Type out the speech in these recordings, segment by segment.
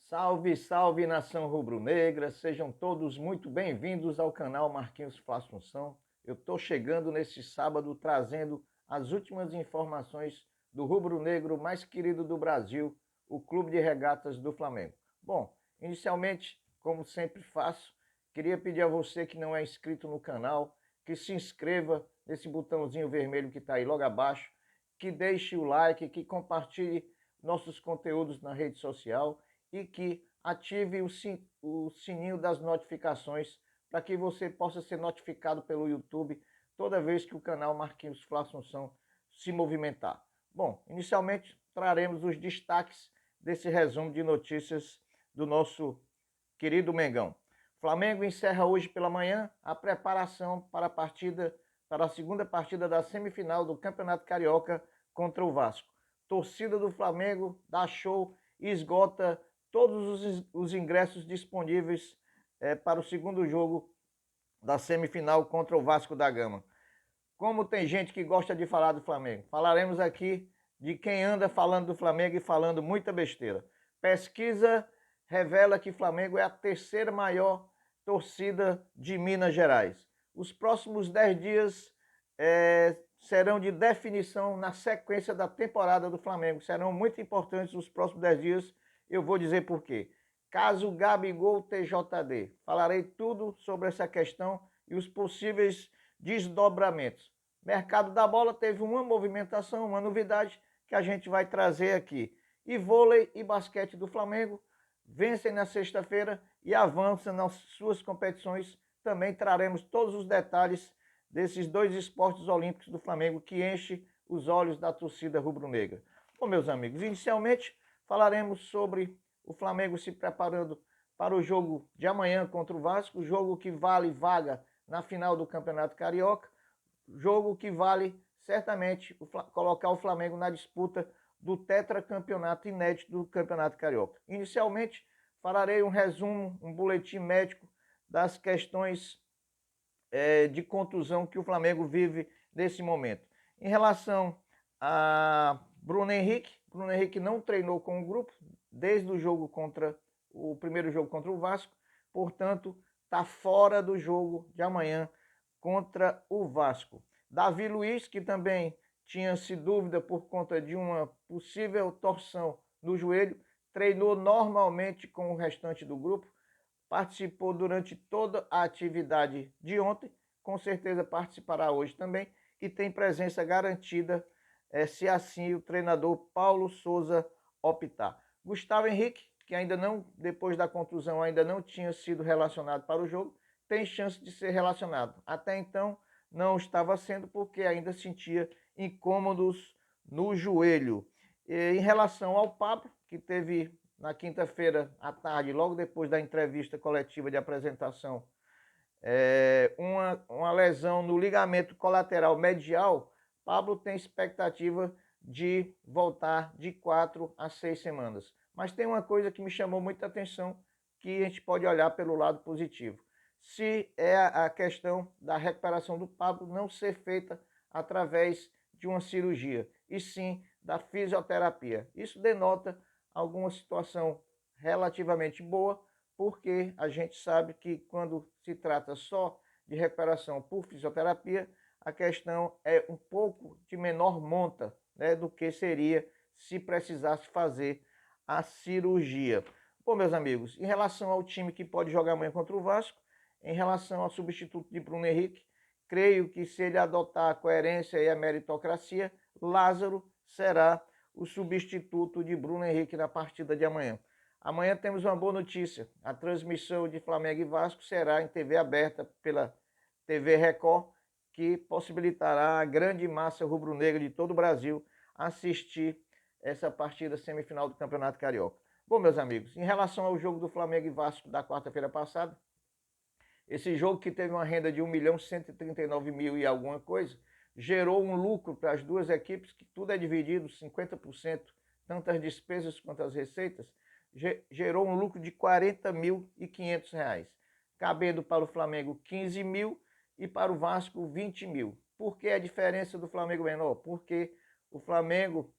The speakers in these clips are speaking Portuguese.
Salve, salve nação rubro-negra, sejam todos muito bem-vindos ao canal Marquinhos Fla Assunção. Eu estou chegando neste sábado trazendo as últimas informações do rubro-negro mais querido do Brasil, o Clube de Regatas do Flamengo. Bom, inicialmente, como sempre faço, queria pedir a você que não é inscrito no canal, que se inscreva nesse botãozinho vermelho que está aí logo abaixo, que deixe o like, que compartilhe nossos conteúdos na rede social e que ative o sininho das notificações para que você possa ser notificado pelo YouTube toda vez que o canal Marquinhos Fla Assunção se movimentar. Bom, inicialmente traremos os destaques desse resumo de notícias do nosso querido Mengão. Flamengo encerra hoje pela manhã a preparação para a segunda partida da semifinal do Campeonato Carioca contra o Vasco. Torcida do Flamengo dá show e esgota todos os ingressos disponíveis para o segundo jogo da semifinal contra o Vasco da Gama. Como tem gente que gosta de falar do Flamengo, falaremos aqui de quem anda falando do Flamengo e falando muita besteira. Pesquisa revela que Flamengo é a terceira maior torcida de Minas Gerais. Os próximos 10 dias serão de definição na sequência da temporada do Flamengo. Serão muito importantes os próximos 10 dias. Eu vou dizer por quê. Caso Gabigol TJD. Falarei tudo sobre essa questão e os possíveis desdobramentos. Mercado da bola teve uma movimentação, uma novidade que a gente vai trazer aqui. E vôlei e basquete do Flamengo vencem na sexta-feira e avançam nas suas competições. Também traremos todos os detalhes desses dois esportes olímpicos do Flamengo que enche os olhos da torcida rubro-negra. Bom, meus amigos, inicialmente falaremos sobre o Flamengo se preparando para o jogo de amanhã contra o Vasco, jogo que vale vaga na final do Campeonato Carioca, jogo que vale certamente colocar o Flamengo na disputa do tetracampeonato inédito do Campeonato Carioca. Inicialmente, farei um resumo, um boletim médico das questões de contusão que o Flamengo vive nesse momento. Em relação a Bruno Henrique não treinou com o grupo desde o primeiro jogo contra o Vasco, portanto, está fora do jogo de amanhã contra o Vasco. Davi Luiz, que também tinha-se dúvida por conta de uma possível torção no joelho, treinou normalmente com o restante do grupo, participou durante toda a atividade de ontem, com certeza participará hoje também e tem presença garantida se assim o treinador Paulo Souza optar. Gustavo Henrique, que ainda não, depois da contusão, ainda não tinha sido relacionado para o jogo, tem chance de ser relacionado. Até então não estava sendo porque ainda sentia incômodos no joelho. Em relação ao Pablo, que teve na quinta-feira à tarde, logo depois da entrevista coletiva de apresentação, uma lesão no ligamento colateral medial, Pablo tem expectativa de voltar de 4 a 6 semanas. Mas tem uma coisa que me chamou muita atenção, que a gente pode olhar pelo lado positivo. Se é a questão da recuperação do Pablo não ser feita através de uma cirurgia, e sim da fisioterapia. Isso denota alguma situação relativamente boa, porque a gente sabe que quando se trata só de recuperação por fisioterapia, a questão é um pouco de menor monta, né, do que seria se precisasse fazer a cirurgia. Bom, meus amigos, em relação ao time que pode jogar amanhã contra o Vasco, em relação ao substituto de Bruno Henrique, creio que se ele adotar a coerência e a meritocracia, Lázaro será o substituto de Bruno Henrique na partida de amanhã. Amanhã temos uma boa notícia. A transmissão de Flamengo e Vasco será em TV aberta pela TV Record, que possibilitará a grande massa rubro-negra de todo o Brasil assistir essa partida semifinal do Campeonato Carioca. Bom, meus amigos, em relação ao jogo do Flamengo e Vasco da quarta-feira passada, esse jogo que teve uma renda de 1.139.000 e alguma coisa, gerou um lucro para as duas equipes, que tudo é dividido 50%, tanto as despesas quanto as receitas, gerou um lucro de R$ 40.500, cabendo para o Flamengo 15 mil e para o Vasco 20 mil. Por que a diferença do Flamengo menor? Porque o Flamengo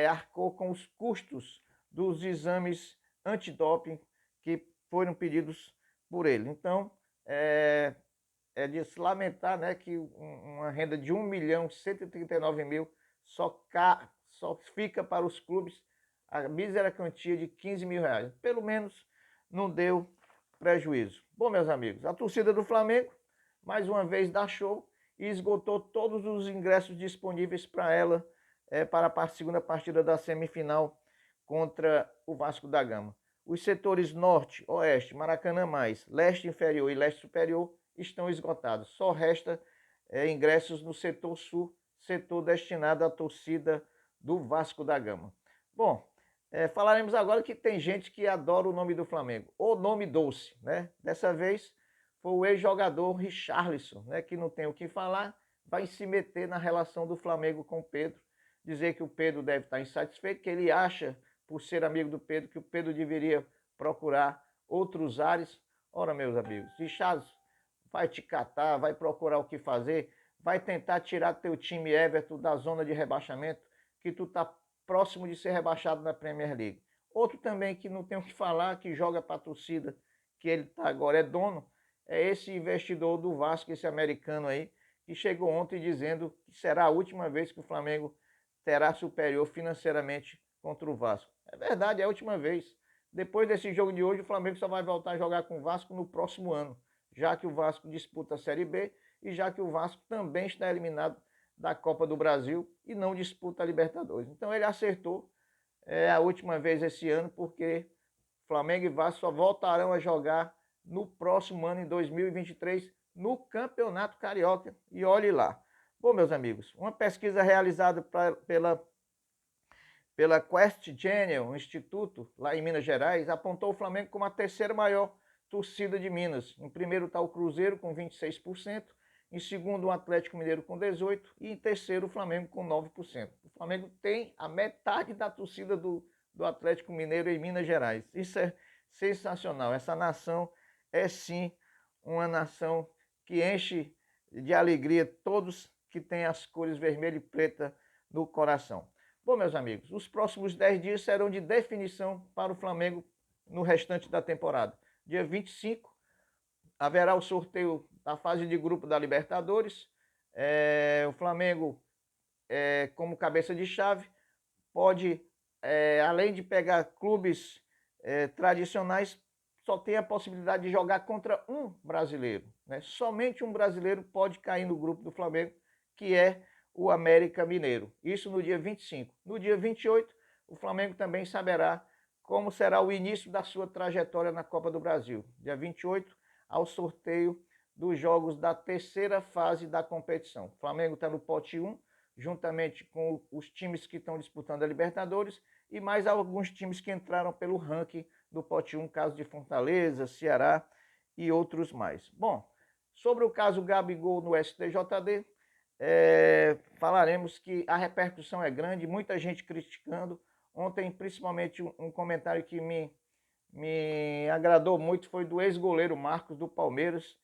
arcou com os custos dos exames antidoping que foram pedidos por ele. Então, é de se lamentar, né, que uma renda de 1.139.000 só fica para os clubes a mísera quantia de 15 mil reais. Pelo menos não deu prejuízo. Bom, meus amigos, a torcida do Flamengo, mais uma vez, dá show e esgotou todos os ingressos disponíveis para ela para a segunda partida da semifinal contra o Vasco da Gama. Os setores norte, oeste, Maracanã mais, leste inferior e leste superior estão esgotados. Só resta ingressos no setor sul, setor destinado à torcida do Vasco da Gama. Bom, falaremos agora que tem gente que adora o nome do Flamengo, o nome doce, né? Dessa vez foi o ex-jogador Richarlison, né, que não tem o que falar, vai se meter na relação do Flamengo com o Pedro, dizer que o Pedro deve estar insatisfeito, que ele acha, por ser amigo do Pedro, que o Pedro deveria procurar outros ares. Ora, meus amigos, Richarlison vai te catar, vai procurar o que fazer, vai tentar tirar teu time Everton da zona de rebaixamento, que tu tá próximo de ser rebaixado na Premier League. Outro também que não tem o que falar, que joga para a torcida, que ele tá agora é dono, é esse investidor do Vasco, esse americano aí, que chegou ontem dizendo que será a última vez que o Flamengo terá superior financeiramente contra o Vasco. É verdade, é a última vez. Depois desse jogo de hoje, o Flamengo só vai voltar a jogar com o Vasco no próximo ano, já que o Vasco disputa a Série B e já que o Vasco também está eliminado da Copa do Brasil e não disputa a Libertadores. Então ele acertou a última vez esse ano, porque Flamengo e Vasco só voltarão a jogar no próximo ano, em 2023, no Campeonato Carioca. E olhe lá. Bom, meus amigos, uma pesquisa realizada pela Quest Genial, um instituto lá em Minas Gerais, apontou o Flamengo como a terceira maior torcida de Minas. Em primeiro está o Cruzeiro com 26%, em segundo o Atlético Mineiro com 18% e em terceiro o Flamengo com 9%. O Flamengo tem a metade da torcida do Atlético Mineiro em Minas Gerais. Isso é sensacional. Essa nação é sim uma nação que enche de alegria todos que têm as cores vermelha e preta no coração. Bom, meus amigos, os próximos 10 dias serão de definição para o Flamengo no restante da temporada. Dia 25, haverá o sorteio da fase de grupo da Libertadores. O Flamengo, como cabeça de chave, pode, além de pegar clubes tradicionais, só tem a possibilidade de jogar contra um brasileiro, né? Somente um brasileiro pode cair no grupo do Flamengo, que é o América Mineiro. Isso no dia 25. No dia 28, o Flamengo também saberá como será o início da sua trajetória na Copa do Brasil. Dia 28, ao sorteio dos jogos da terceira fase da competição. O Flamengo está no pote 1, juntamente com os times que estão disputando a Libertadores e mais alguns times que entraram pelo ranking do pote 1, caso de Fortaleza, Ceará e outros mais. Bom, sobre o caso Gabigol no STJD, falaremos que a repercussão é grande, muita gente criticando. Ontem, principalmente, um comentário que me agradou muito foi do ex-goleiro Marcos, do Palmeiras,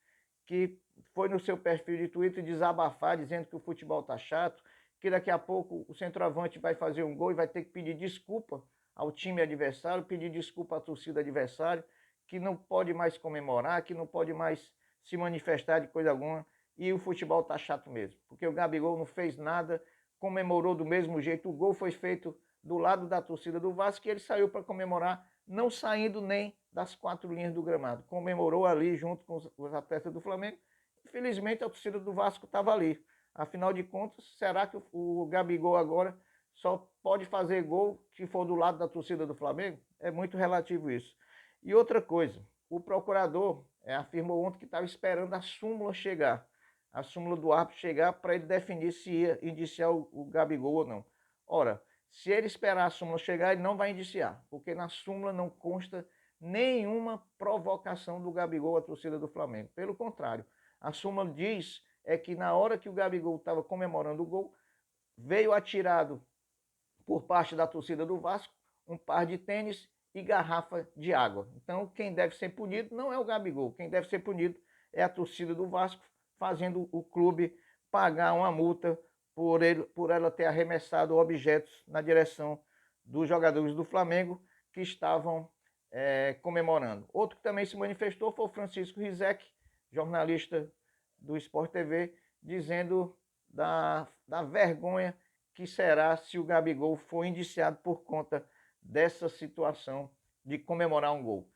que foi no seu perfil de Twitter desabafar, dizendo que o futebol está chato, que daqui a pouco o centroavante vai fazer um gol e vai ter que pedir desculpa ao time adversário, pedir desculpa à torcida adversária, que não pode mais comemorar, que não pode mais se manifestar de coisa alguma, e o futebol está chato mesmo, porque o Gabigol não fez nada, comemorou do mesmo jeito, o gol foi feito do lado da torcida do Vasco e ele saiu para comemorar, não saindo nem das 4 linhas do gramado, comemorou ali junto com os atletas do Flamengo. Infelizmente a torcida do Vasco estava ali. Afinal de contas, será que o Gabigol agora só pode fazer gol se for do lado da torcida do Flamengo? É muito relativo isso. E outra coisa, o procurador afirmou ontem que estava esperando a súmula chegar, a súmula do árbitro chegar para ele definir se ia indiciar o Gabigol ou não. Ora, se ele esperar a súmula chegar, ele não vai indiciar, porque na súmula não consta nenhuma provocação do Gabigol à torcida do Flamengo. Pelo contrário, a súmula diz que na hora que o Gabigol estava comemorando o gol, veio atirado por parte da torcida do Vasco um par de tênis e garrafa de água. Então, quem deve ser punido não é o Gabigol, quem deve ser punido é a torcida do Vasco, fazendo o clube pagar uma multa por ela ter arremessado objetos na direção dos jogadores do Flamengo que estavam comemorando. Outro que também se manifestou foi o Francisco Rizek, jornalista do Sport TV, dizendo da vergonha que será se o Gabigol for indiciado por conta dessa situação de comemorar um gol.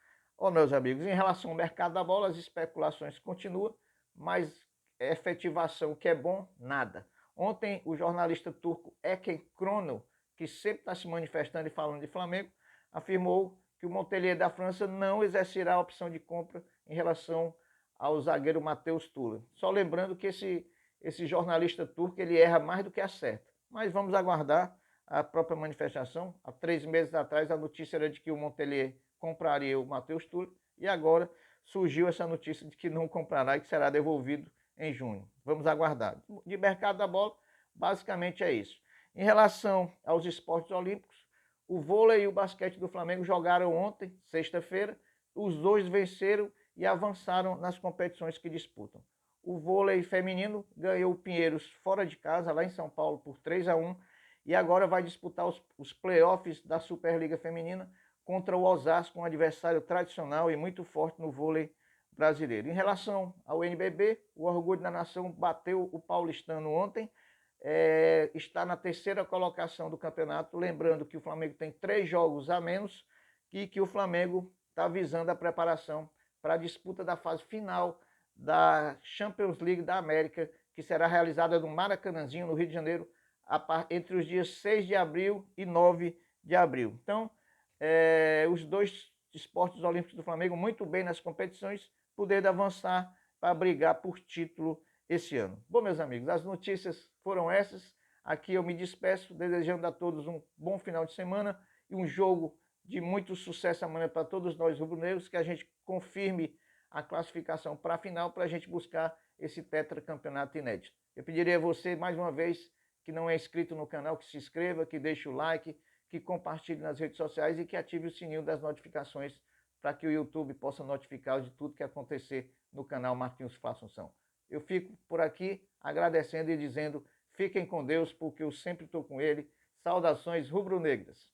Meus amigos, em relação ao mercado da bola, as especulações continuam, mas efetivação, que é bom, nada. Ontem, o jornalista turco Eken Krono, que sempre está se manifestando e falando de Flamengo, afirmou que o Montpellier da França não exercerá a opção de compra em relação ao zagueiro Matheus Tuller. Só lembrando que esse jornalista turco ele erra mais do que acerta. Mas vamos aguardar a própria manifestação. Há 3 meses atrás a notícia era de que o Montpellier compraria o Matheus Tuller e agora surgiu essa notícia de que não comprará e que será devolvido em junho. Vamos aguardar. De mercado da bola, basicamente é isso. Em relação aos esportes olímpicos, o vôlei e o basquete do Flamengo jogaram ontem, sexta-feira. Os dois venceram e avançaram nas competições que disputam. O vôlei feminino ganhou o Pinheiros fora de casa, lá em São Paulo, por 3-1. E agora vai disputar os playoffs da Superliga Feminina contra o Osasco, um adversário tradicional e muito forte no vôlei brasileiro. Em relação ao NBB, o Orgulho da Nação bateu o Paulistano ontem, está na 3ª colocação do campeonato, lembrando que o Flamengo tem 3 jogos a menos e que o Flamengo está visando a preparação para a disputa da fase final da Champions League da América, que será realizada no Maracanãzinho, no Rio de Janeiro, entre os dias 6 de abril e 9 de abril. Então, os dois esportes olímpicos do Flamengo muito bem nas competições, podendo avançar para brigar por título esse ano. Bom, meus amigos, as notícias foram essas. Aqui eu me despeço, desejando a todos um bom final de semana e um jogo de muito sucesso amanhã para todos nós rubro-negros, que a gente confirme a classificação para a final, para a gente buscar esse tetracampeonato inédito. Eu pediria a você, mais uma vez, que não é inscrito no canal, que se inscreva, que deixe o like, que compartilhe nas redes sociais e que ative o sininho das notificações para que o YouTube possa notificar de tudo que acontecer no canal Marquinhos Fla Assunção. Eu fico por aqui agradecendo e dizendo, fiquem com Deus, porque eu sempre estou com ele. Saudações rubro-negras.